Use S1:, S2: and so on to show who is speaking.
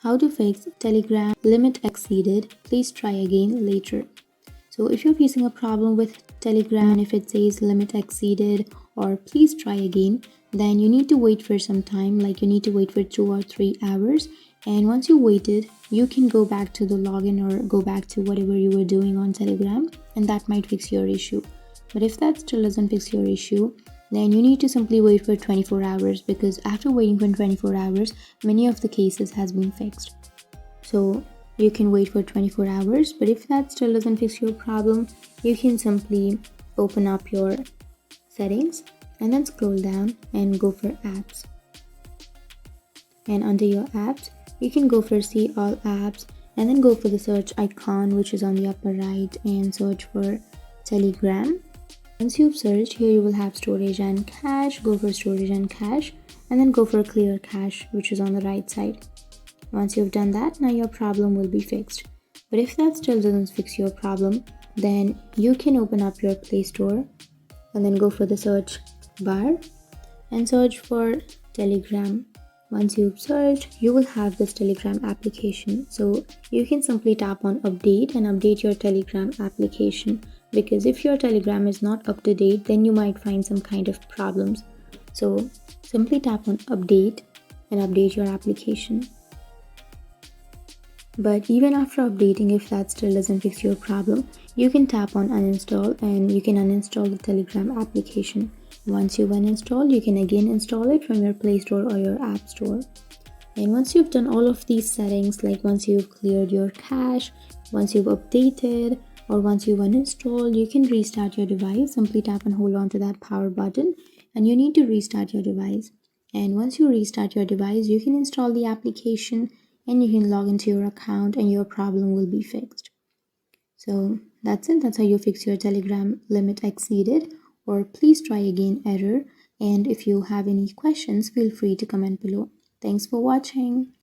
S1: How to fix Telegram limit exceeded. Please try again later. So if you're facing a problem with Telegram and if it says limit exceeded or please try again, then you need to wait for some time, like you need to wait for 2 or 3 hours. And once you waited, you can go back to the login or go back to whatever you were doing on Telegram, and that might fix your issue. But if that still doesn't fix your issue, then you need to simply wait for 24 hours, because after waiting for 24 hours, many of the cases has been fixed. So you can wait for 24 hours, but if that still doesn't fix your problem, you can simply open up your settings and then scroll down and go for apps. And under your apps, you can go for see all apps and then go for the search icon which is on the upper right and search for Telegram. Once you've searched, here you will have storage and cache. Go for storage and cache and then go for clear cache which is on the right side. Once you've done that, now your problem will be fixed. But if that still doesn't fix your problem, then you can open up your Play Store and then go for the search bar and search for Telegram. Once you've searched, you will have this Telegram application. So you can simply tap on update and update your Telegram application, because if your Telegram is not up to date, then you might find some kind of problems. So simply tap on update and update your application. But even after updating, if that still doesn't fix your problem, you can tap on uninstall and you can uninstall the Telegram application. Once you've uninstalled, you can again install it from your Play Store or your App Store. And once you've done all of these settings, like once you've cleared your cache, once you've updated, or once you've uninstalled, you can restart your device. Simply tap and hold on to that power button and you need to restart your device. And once you restart your device, you can install the application and you can log into your account and your problem will be fixed. So that's it. That's how you fix your Telegram limit exceeded or please try again error. And if you have any questions, feel free to comment below. Thanks for watching.